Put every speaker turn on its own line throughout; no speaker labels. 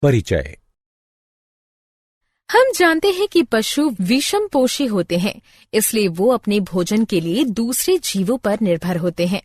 परिचय।
हम जानते हैं कि पशु विषमपोषी होते हैं, इसलिए वो अपने भोजन के लिए दूसरे जीवों पर निर्भर होते हैं।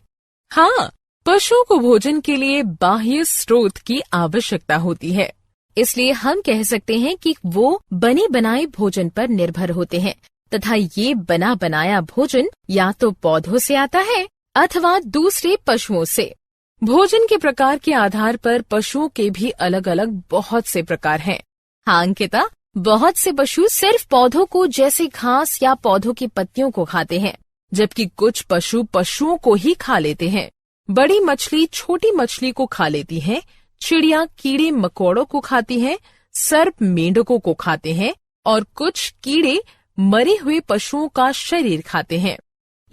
हाँ, पशुओं को भोजन के लिए बाह्य स्रोत की आवश्यकता होती है, इसलिए हम कह सकते हैं कि वो बने बनाए भोजन पर निर्भर होते हैं तथा ये बना बनाया भोजन या तो पौधों से आता है अथवा दूसरे पशुओं से। भोजन के प्रकार के आधार पर पशुओं के भी अलग अलग बहुत से प्रकार हैं। हाँ अंकिता, बहुत से पशु सिर्फ पौधों को जैसे घास या पौधों की पत्तियों को खाते हैं, जबकि कुछ पशु पशुओं को ही खा लेते हैं। बड़ी मछली छोटी मछली को खा लेती है, चिड़िया कीड़े मकोड़ों को खाती है, सर्प मेंढकों को खाते हैं और कुछ कीड़े मरे हुए पशुओं का शरीर खाते हैं।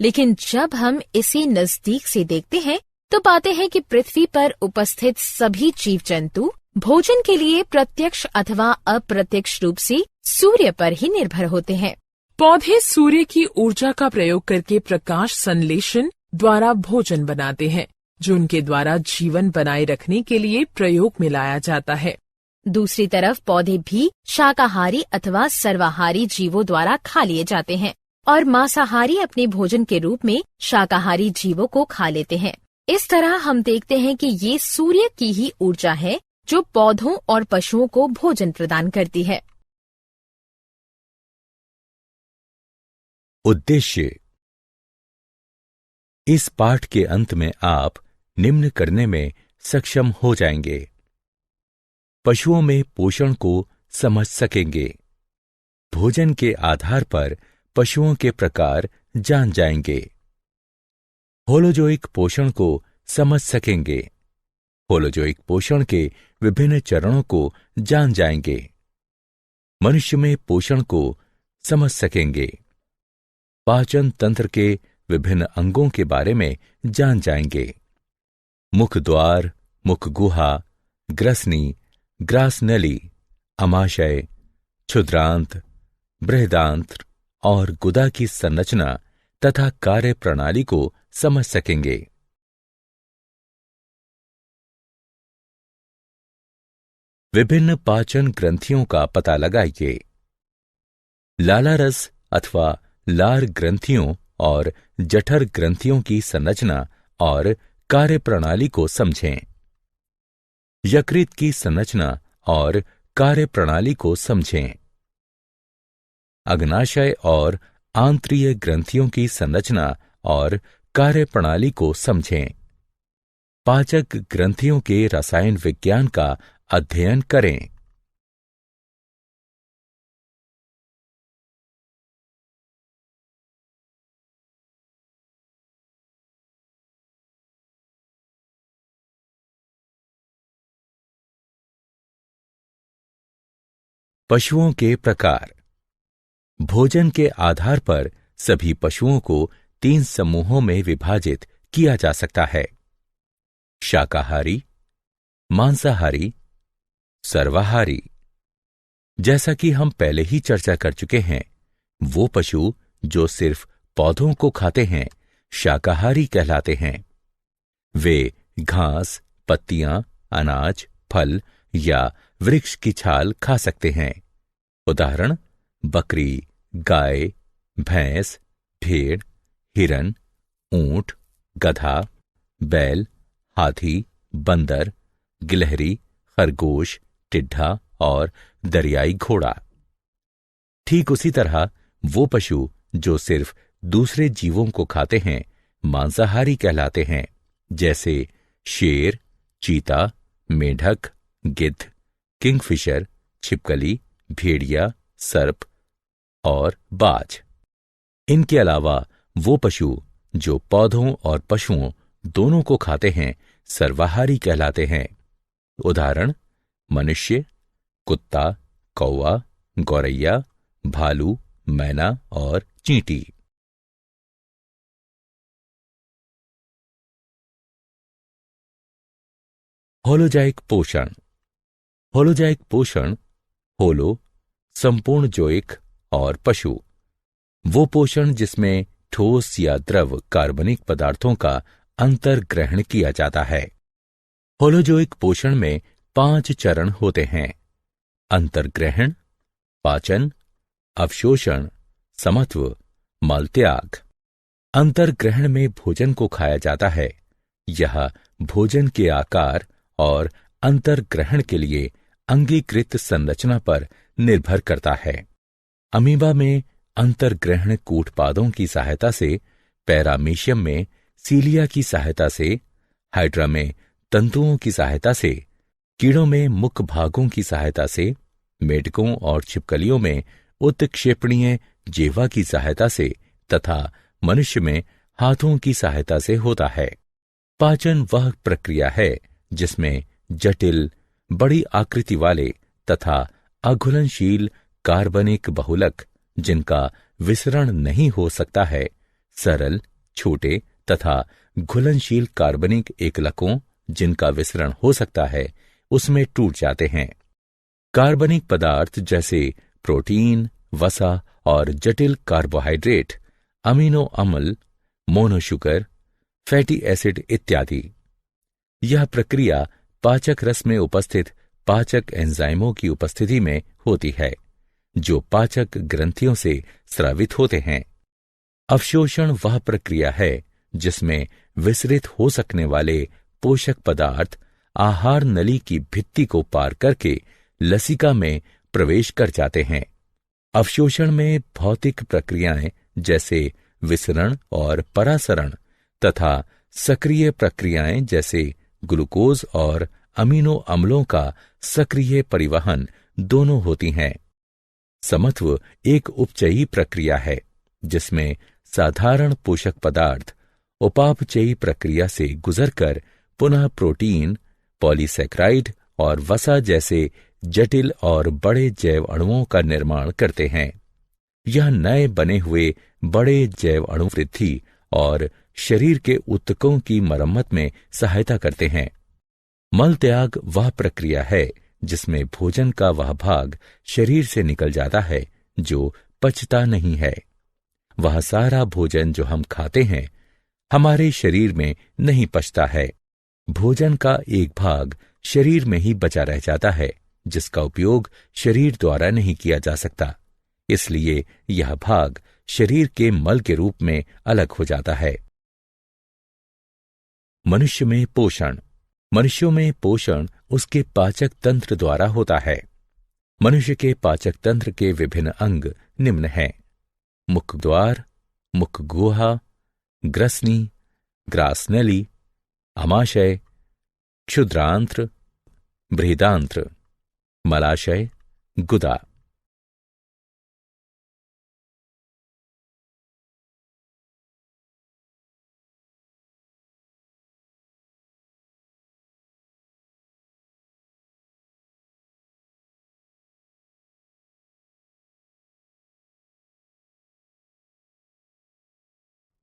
लेकिन जब हम इसे नजदीक से देखते हैं तो पाते हैं कि पृथ्वी पर उपस्थित सभी जीव जंतु भोजन के लिए प्रत्यक्ष अथवा अप्रत्यक्ष रूप से सूर्य पर ही निर्भर होते हैं। पौधे सूर्य की ऊर्जा का प्रयोग करके प्रकाश संश्लेषण द्वारा भोजन बनाते हैं, जो उनके द्वारा जीवन बनाए रखने के लिए प्रयोग में लाया जाता है। दूसरी तरफ पौधे भी शाकाहारी अथवा सर्वाहारी जीवों द्वारा खा लिए जाते हैं और मांसाहारी अपने भोजन के रूप में शाकाहारी जीवों को खा लेते हैं। इस तरह हम देखते हैं कि ये सूर्य की ही ऊर्जा है जो पौधों और पशुओं को भोजन प्रदान करती है।
उद्देश्य। इस पाठ के अंत में आप निम्न करने में सक्षम हो जाएंगे। पशुओं में पोषण को समझ सकेंगे। भोजन के आधार पर पशुओं के प्रकार जान जाएंगे। होलोजोइक पोषण को समझ सकेंगे। होलोजोइक पोषण के विभिन्न चरणों को जान जाएंगे। मनुष्य में पोषण को समझ सकेंगे। पाचन तंत्र के विभिन्न अंगों के बारे में जान जाएंगे। मुख द्वार, मुख गुहा, ग्रसनी, ग्रासनली, अमाशय, क्षुद्रांत, बृहदांत्र और गुदा की संरचना तथा कार्य प्रणाली को समझ सकेंगे। विभिन्न पाचन ग्रंथियों का पता लगाइए। लालारस अथवा लार ग्रंथियों और जठर ग्रंथियों की संरचना और कार्य प्रणाली को समझें। यकृत की संरचना और कार्य प्रणाली को समझें। अग्नाशय और आंत्रीय ग्रंथियों की संरचना और कार्य प्रणाली को समझें। पाचक ग्रंथियों के रसायन विज्ञान का अध्ययन करें। पशुओं के प्रकार। भोजन के आधार पर सभी पशुओं को 3 समूहों में विभाजित किया जा सकता है: शाकाहारी, मांसाहारी, सर्वाहारी। जैसा कि हम पहले ही चर्चा कर चुके हैं, वो पशु जो सिर्फ पौधों को खाते हैं शाकाहारी कहलाते हैं। वे घास, पत्तियां, अनाज, फल या वृक्ष की छाल खा सकते हैं। उदाहरण: बकरी, गाय, भैंस, भेड़, हिरन, ऊंट, गधा, बैल, हाथी, बंदर, गिलहरी, खरगोश, टिड्ढा और दरियाई घोड़ा। ठीक उसी तरह वो पशु जो सिर्फ दूसरे जीवों को खाते हैं मांसाहारी कहलाते हैं, जैसे शेर, चीता, मेढक, गिद्ध, किंगफिशर, छिपकली, भेड़िया, सर्प और बाज। इनके अलावा वो पशु जो पौधों और पशुओं दोनों को खाते हैं सर्वाहारी कहलाते हैं। उदाहरण: मनुष्य, कुत्ता, कौवा, गौरैया, भालू, मैना और चींटी। होलोजाइक पोषण। होलोजाइक पोषण, होलो संपूर्ण जोइक और पशु, वो पोषण जिसमें ठोस या द्रव कार्बनिक पदार्थों का अंतर्ग्रहण किया जाता है। होलोजोइक पोषण में 5 चरण होते हैं: अंतर्ग्रहण, पाचन, अवशोषण, समत्व, मलत्याग। अंतर्ग्रहण में भोजन को खाया जाता है। यह भोजन के आकार और अंतर्ग्रहण के लिए अंगीकृत संरचना पर निर्भर करता है। अमीबा में अंतर्ग्रहण कूटपादों की सहायता से, पैरामीशियम में सीलिया की सहायता से, हाइड्रा में तंतुओं की सहायता से, कीड़ों में मुख भागों की सहायता से, मेढकों और छिपकलियों में उत्क्षेपणीय जेवा की सहायता से तथा मनुष्य में हाथों की सहायता से होता है। पाचन वह प्रक्रिया है जिसमें जटिल, बड़ी आकृति वाले तथा अघुलनशील कार्बनिक बहुलक, जिनका विसरण नहीं हो सकता है, सरल, छोटे तथा घुलनशील कार्बनिक एकलकों, जिनका विसरण हो सकता है, उसमें टूट जाते हैं। कार्बनिक पदार्थ जैसे प्रोटीन, वसा और जटिल कार्बोहाइड्रेट, अमीनो अम्ल, मोनोशुगर, फैटी एसिड इत्यादि। यह प्रक्रिया पाचक रस में उपस्थित पाचक एंजाइमों की उपस्थिति में होती है, जो पाचक ग्रंथियों से स्रावित होते हैं। अवशोषण वह प्रक्रिया है जिसमें विसरित हो सकने वाले पोषक पदार्थ आहार नली की भित्ति को पार करके लसिका में प्रवेश कर जाते हैं। अवशोषण में भौतिक प्रक्रियाएं जैसे विसरण और परासरण तथा सक्रिय प्रक्रियाएं जैसे ग्लूकोज और अमीनो अम्लों का सक्रिय परिवहन दोनों होती हैं। समत्व एक उपचयी प्रक्रिया है जिसमें साधारण पोषक पदार्थ उपापचयी प्रक्रिया से गुजरकर पुनः प्रोटीन, पॉलीसैकेराइड और वसा जैसे जटिल और बड़े जैव अणुओं का निर्माण करते हैं। यह नए बने हुए बड़े जैव अणु वृद्धि और शरीर के ऊतकों की मरम्मत में सहायता करते हैं। मल त्याग वह प्रक्रिया है जिसमें भोजन का वह भाग शरीर से निकल जाता है जो पचता नहीं है। वह सारा भोजन जो हम खाते हैं हमारे शरीर में नहीं पचता है। भोजन का एक भाग शरीर में ही बचा रह जाता है जिसका उपयोग शरीर द्वारा नहीं किया जा सकता, इसलिए यह भाग शरीर के मल के रूप में अलग हो जाता है। मनुष्य में पोषण। मनुष्यों में पोषण उसके पाचक तंत्र द्वारा होता है। मनुष्य के पाचक तंत्र के विभिन्न अंग निम्न हैं: मुख द्वार, मुख गुहा, ग्रसनी, ग्रासनली, आमाशय, क्षुद्रांत्र, बृहदांत्र, मलाशय, गुदा।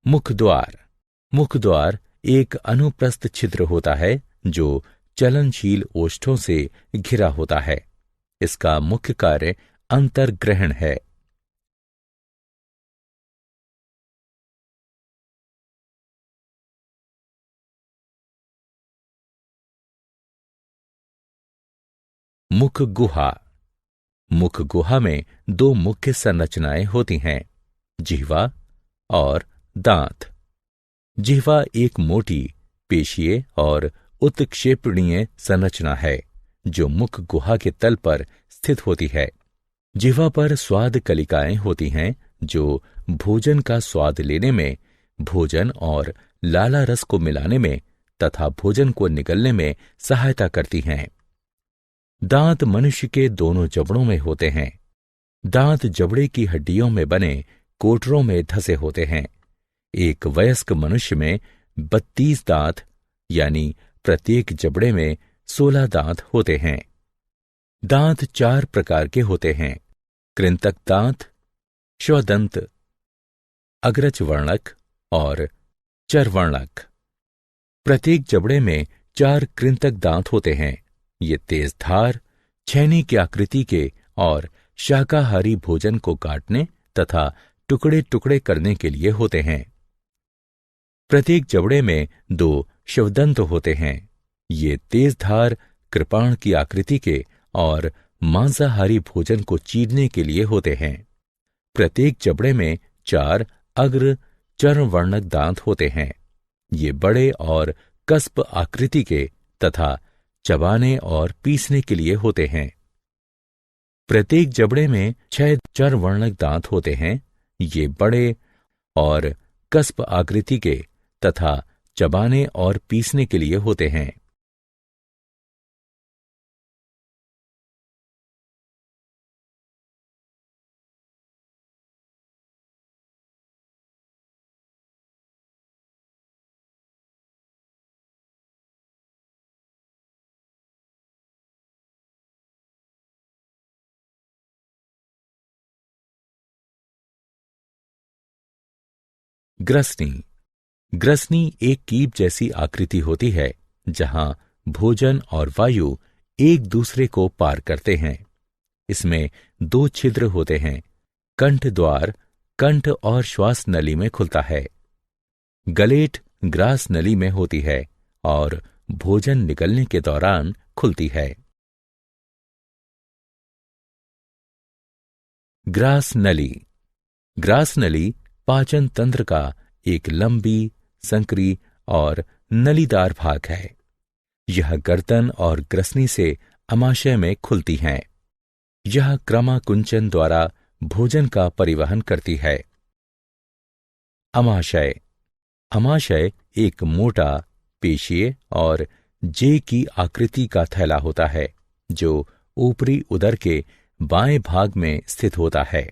मुख द्वार। मुख द्वार एक अनुप्रस्थ छिद्र होता है जो चलनशील ओष्ठों से घिरा होता है। इसका मुख्य कार्य अंतर्ग्रहण है। मुख गुहा। मुख गुहा में दो मुख्य संरचनाएं होती हैं, जिह्वा और दांत। जिह्वा एक मोटी, पेशीय और उत्क्षेपणीय संरचना है जो मुख गुहा के तल पर स्थित होती है। जिह्वा पर स्वाद कलिकाएं होती हैं जो भोजन का स्वाद लेने में, भोजन और लाला रस को मिलाने में तथा भोजन को निगलने में सहायता करती हैं। दांत मनुष्य के दोनों जबड़ों में होते हैं। दांत जबड़े की हड्डियों में बने कोटरों में धसे होते हैं। एक वयस्क मनुष्य में 32 दांत यानी प्रत्येक जबड़े में 16 दांत होते हैं। दांत 4 प्रकार के होते हैं: कृंतक दांत, श्वदंत, अग्रजवर्णक और चरवर्णक। प्रत्येक जबड़े में 4 कृंतक दांत होते हैं। ये तेज धार, छेनी की आकृति के और शाकाहारी भोजन को काटने तथा टुकड़े टुकड़े करने के लिए होते हैं। प्रत्येक जबड़े में 2 शिवदंत होते हैं। ये तेज धार कृपाण की आकृति के और मांसाहारी भोजन को चीरने के लिए होते हैं। प्रत्येक जबड़े में 4 अग्र चर्मवर्णक दांत होते हैं। ये बड़े और कस्प आकृति के तथा चबाने और पीसने के लिए होते हैं। प्रत्येक जबड़े में 6 चर्मवर्णक दांत होते हैं। ये बड़े और कस्प आकृति के तथा चबाने और पीसने के लिए होते हैं। ग्रसनी। ग्रसनी एक कीप जैसी आकृति होती है जहां भोजन और वायु एक दूसरे को पार करते हैं। इसमें 2 छिद्र होते हैं। कंठ द्वार कंठ और श्वास नली में खुलता है। गलेट ग्रास नली में होती है और भोजन निकलने के दौरान खुलती है। ग्रास नली। ग्रास नली पाचन तंत्र का एक लंबी, संकरी और नलीदार भाग है। यह गर्दन और ग्रसनी से अमाशय में खुलती हैं। यह क्रमाकुंचन द्वारा भोजन का परिवहन करती है। अमाशय। अमाशय एक मोटा, पेशीय और जे की आकृति का थैला होता है जो ऊपरी उदर के बाएं भाग में स्थित होता है।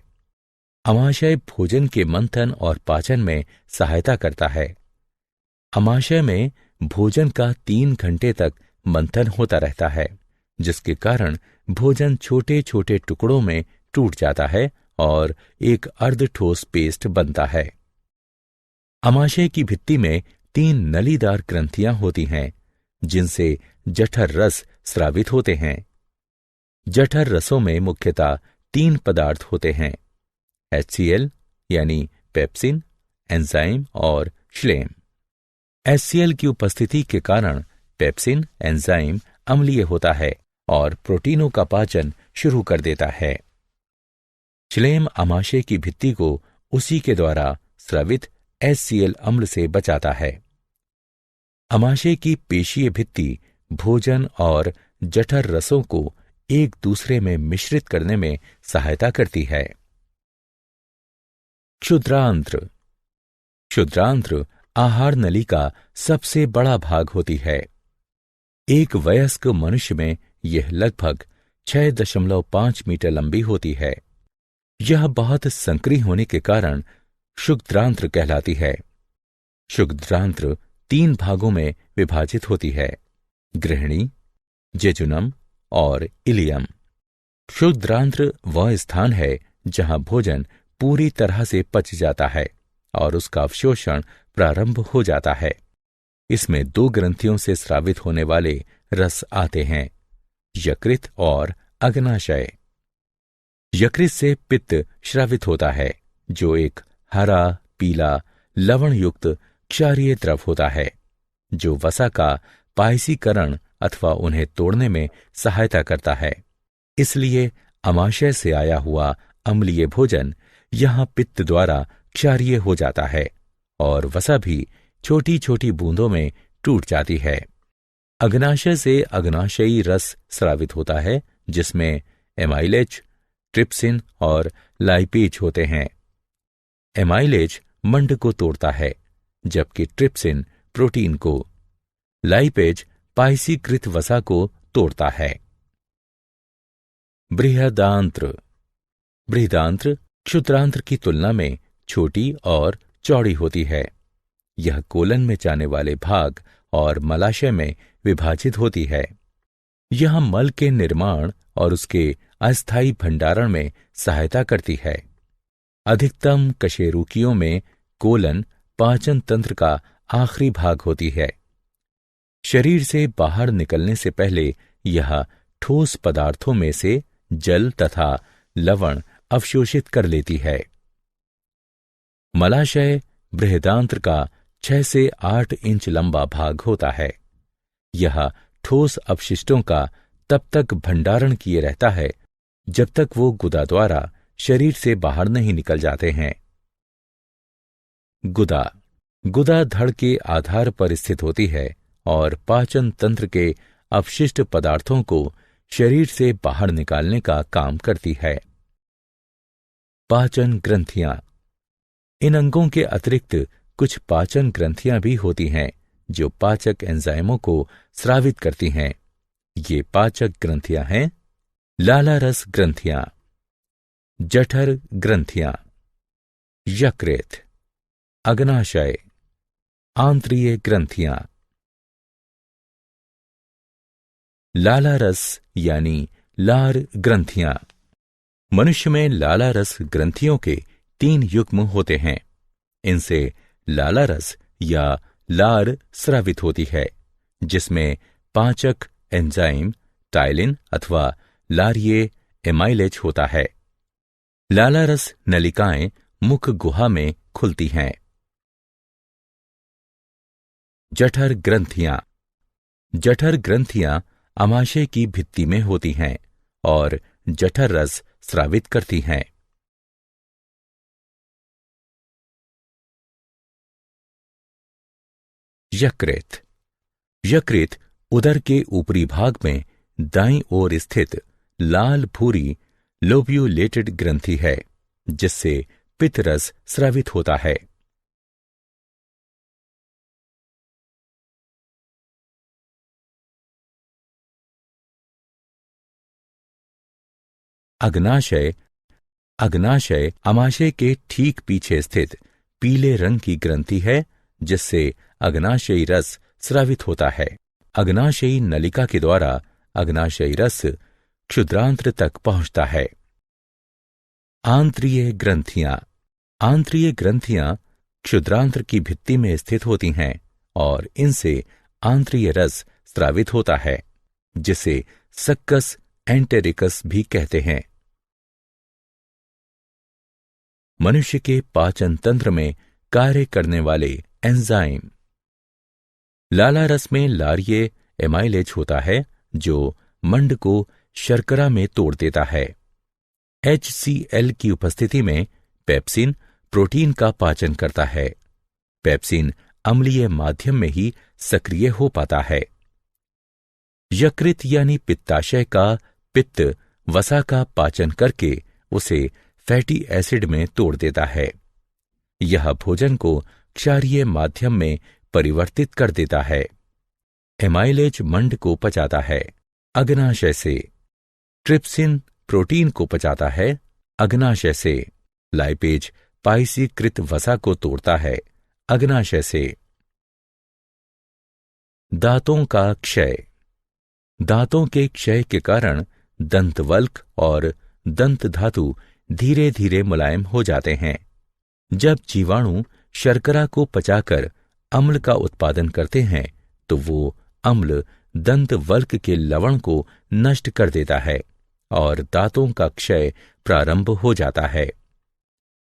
अमाशय भोजन के मंथन और पाचन में सहायता करता है। अमाशय में भोजन का 3 घंटे तक मंथन होता रहता है, जिसके कारण भोजन छोटे छोटे टुकड़ों में टूट जाता है और एक अर्धठोस पेस्ट बनता है। अमाशय की भित्ति में 3 नलीदार ग्रंथियां होती हैं, जिनसे जठर रस स्रावित होते हैं। जठर रसों में मुख्यतः 3 पदार्थ होते हैं: HCl यानी पेप्सिन, एंजाइम और श्लेम। HCl की उपस्थिति के कारण पेप्सिन एंजाइम अम्लीय होता है और प्रोटीनों का पाचन शुरू कर देता है। श्लेम अमाशय की भित्ति को उसी के द्वारा स्रावित HCl अम्ल से बचाता है। अमाशय की पेशीय भित्ति भोजन और जठर रसों को एक दूसरे में मिश्रित करने में सहायता करती है। क्षुद्रांत्र। क्षुद्रांत्र आहार नली का सबसे बड़ा भाग होती है। एक वयस्क मनुष्य में यह लगभग 6.5 मीटर लंबी होती है। यह बहुत संकरी होने के कारण क्षुद्रांत्र कहलाती है। क्षुद्रांत्र 3 भागों में विभाजित होती है: गृहिणी, जेजुनम और इलियम। क्षुद्रांत्र वह स्थान है जहां भोजन पूरी तरह से पच जाता है और उसका अवशोषण प्रारंभ हो जाता है। इसमें 2 ग्रंथियों से स्रावित होने वाले रस आते हैं: यकृत और अग्नाशय। यकृत से पित्त स्रावित होता है, जो एक हरा पीला लवण युक्त क्षारीय द्रव होता है, जो वसा का पायसीकरण अथवा उन्हें तोड़ने में सहायता करता है। इसलिए अमाशय से आया हुआ अम्लीय भोजन यहां पित्त द्वारा क्षारीय हो जाता है और वसा भी छोटी छोटी बूंदों में टूट जाती है। अग्नाशय से अग्नाशयी रस स्रावित होता है, जिसमें एमाइलेज, ट्रिप्सिन और लाइपेज होते हैं। एमाइलेज मंड को तोड़ता है, जबकि ट्रिप्सिन प्रोटीन को, लाइपेज पायसीकृत वसा को तोड़ता है। बृहदांत्र। बृहदांत्र क्षुद्रांत्र की तुलना में छोटी और चौड़ी होती है। यह कोलन में जाने वाले भाग और मलाशय में विभाजित होती है। यह मल के निर्माण और उसके अस्थायी भंडारण में सहायता करती है। अधिकतम कशेरुकियों में कोलन पाचन तंत्र का आखिरी भाग होती है। शरीर से बाहर निकलने से पहले यह ठोस पदार्थों में से जल तथा लवण अवशोषित कर लेती है। मलाशय बृहदांत्र का 6 से 8 इंच लंबा भाग होता है। यह ठोस अपशिष्टों का तब तक भंडारण किए रहता है जब तक वो गुदा द्वारा शरीर से बाहर नहीं निकल जाते हैं। गुदा गुदा धड़ के आधार पर स्थित होती है और पाचन तंत्र के अपशिष्ट पदार्थों को शरीर से बाहर निकालने का काम करती है। पाचन ग्रंथियां। इन अंगों के अतिरिक्त कुछ पाचन ग्रंथियां भी होती हैं जो पाचक एंजाइमों को स्रावित करती हैं। ये पाचक ग्रंथियां हैं लाला रस ग्रंथियां, जठर ग्रंथियां, यकृत, अग्नाशय, आंत्रीय ग्रंथियां। लाला रस यानी लार ग्रंथियां। मनुष्य में लाला रस ग्रंथियों के 3 युग्म होते हैं। इनसे लाला रस या लार स्रावित होती है, जिसमें पाचक एंजाइम टाइलिन अथवा लारिये एमाइलेज होता है। लाला रस नलिकाएं मुख गुहा में खुलती हैं। जठर ग्रंथियां। जठर ग्रंथियां अमाशय की भित्ति में होती हैं और जठर रस स्रावित करती हैं। यकृत। यकृत उदर के ऊपरी भाग में दाईं ओर स्थित लाल भूरी लोब्यूलेटेड ग्रंथि है, जिससे पित्त रस स्रावित होता है। अग्नाशय। अग्नाशय अमाशय के ठीक पीछे स्थित पीले रंग की ग्रंथि है, जिससे अग्नाशयी रस स्रावित होता है। अग्नाशयी नलिका के द्वारा अग्नाशयी रस क्षुद्रांत्र तक पहुंचता है। आंत्रीय ग्रंथियां। आंत्रीय ग्रंथियां क्षुद्रांत्र की भित्ति में स्थित होती हैं और इनसे आंत्रीय रस स्रावित होता है, जिसे सक्कस एंटेरिकस भी कहते हैं। मनुष्य के पाचन तंत्र में कार्य करने वाले एंजाइम। लाला रस में लारिये एमाइलेज होता है, जो मंड को शर्करा में तोड़ देता है। HCl की उपस्थिति में पेप्सिन प्रोटीन का पाचन करता है। पेप्सिन अम्लीय माध्यम में ही सक्रिय हो पाता है। यकृत यानी पित्ताशय का पित्त वसा का पाचन करके उसे फैटी एसिड में तोड़ देता है। यह भोजन को क्षारीय माध्यम में परिवर्तित कर देता है। एमाइलेज मंड को पचाता है। अग्नाशय से ट्रिप्सिन प्रोटीन को पचाता है। अग्नाशय से लाइपेज पाइसीकृत वसा को तोड़ता है। अग्नाशय से दांतों का क्षय। दांतों के क्षय के कारण दंतवल्क और दंत धातु धीरे धीरे मुलायम हो जाते हैं। जब जीवाणु शर्करा को पचाकर अम्ल का उत्पादन करते हैं तो वो अम्ल दंतवल्क के लवण को नष्ट कर देता है और दांतों का क्षय प्रारंभ हो जाता है।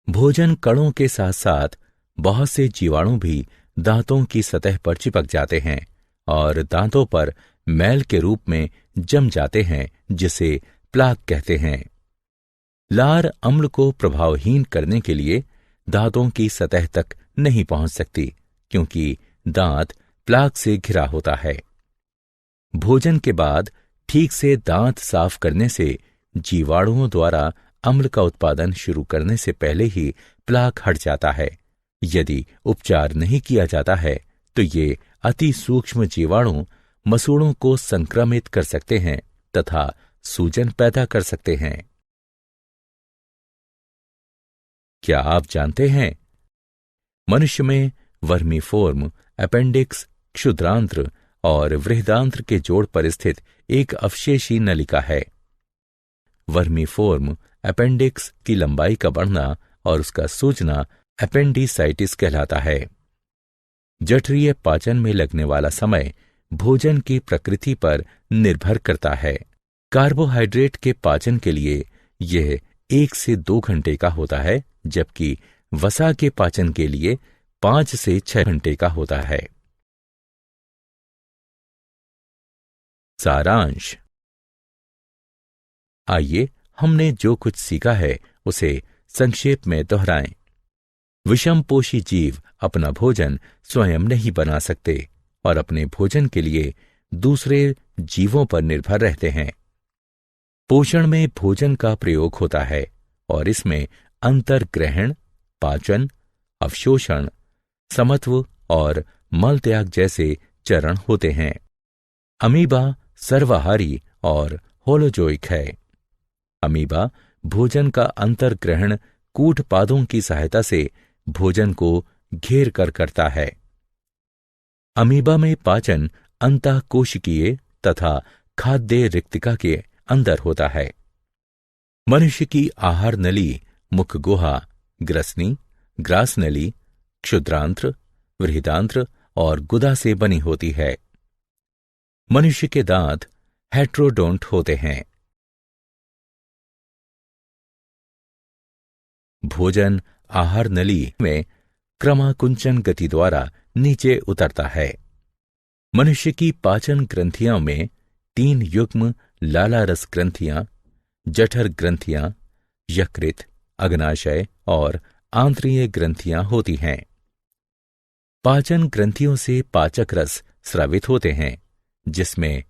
भोजन कणों के साथ साथ बहुत से जीवाणु भी दांतों की सतह पर चिपक जाते हैं और दांतों पर मैल के रूप में जम जाते हैं, जिसे प्लाक कहते हैं। लार अम्ल को प्रभावहीन करने के लिए दांतों की सतह तक नहीं पहुंच सकती, क्योंकि दांत प्लाक से घिरा होता है। भोजन के बाद ठीक से दांत साफ करने से जीवाणुओं द्वारा अम्ल का उत्पादन शुरू करने से पहले ही प्लाक हट जाता है। यदि उपचार नहीं किया जाता है तो ये अति सूक्ष्म जीवाणु मसूड़ों को संक्रमित कर सकते हैं तथा सूजन पैदा कर सकते हैं। क्या आप जानते हैं, मनुष्य में वर्मीफोर्म, अपेंडिक्स, क्षुद्रांत्र और वृहदांत्र के जोड़ पर स्थित एक अवशेषी नलिका है। वर्मीफोर्म अपेंडिक्स की लंबाई का बढ़ना और उसका सूजना अपेंडिसाइटिस कहलाता है। जठरीय पाचन में लगने वाला समय भोजन की प्रकृति पर निर्भर करता है। कार्बोहाइड्रेट के पाचन के लिए यह 1 से 2 घंटे का होता है, जबकि वसा के पाचन के लिए 5 से 6 घंटे का होता है। सारांश। आइए हमने जो कुछ सीखा है उसे संक्षेप में दोहराएं। विषमपोषी जीव अपना भोजन स्वयं नहीं बना सकते और अपने भोजन के लिए दूसरे जीवों पर निर्भर रहते हैं। पोषण में भोजन का प्रयोग होता है और इसमें अंतर्ग्रहण, पाचन, अवशोषण, समत्व और मल त्याग जैसे चरण होते हैं। अमीबा सर्वाहारी और होलोजोइक है। अमीबा भोजन का अंतर्ग्रहण कूटपादों की सहायता से भोजन को घेर कर करता है। अमीबा में पाचन अंतःकोशिकीय तथा खाद्य रिक्तिका के अंदर होता है। मनुष्य की आहार नली मुख गुहा, ग्रसनी, ग्रास नली, क्षुद्रांत्र, वृहदांत्र और गुदा से बनी होती है। मनुष्य के दांत हेट्रोडोंट होते हैं। भोजन आहार नली में क्रमाकुंचन गति द्वारा नीचे उतरता है। मनुष्य की पाचन ग्रंथियों में 3 युग्म लाला रस ग्रंथियां, जठर ग्रंथियां, यकृत, अग्नाशय और आंत्रीय ग्रंथियां होती हैं। पाचन ग्रंथियों से पाचक रस स्रावित होते हैं, जिसमें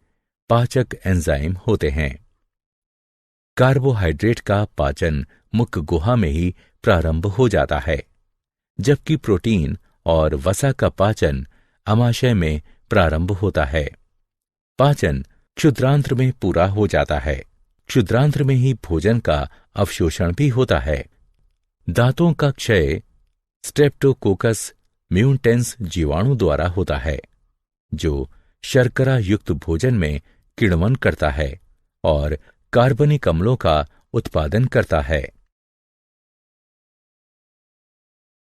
पाचक एंजाइम होते हैं। कार्बोहाइड्रेट का पाचन मुख गुहा में ही प्रारंभ हो जाता है, जबकि प्रोटीन और वसा का पाचन आमाशय में प्रारंभ होता है। पाचन क्षुद्रांत्र में पूरा हो जाता है। क्षुद्रांत्र में ही भोजन का अवशोषण भी होता है। दांतों का क्षय स्ट्रेप्टोकोकस म्यूटेंस जीवाणु द्वारा होता है, जो शर्करा युक्त भोजन में किण्वन करता है और कार्बनिक अम्लों का उत्पादन करता है।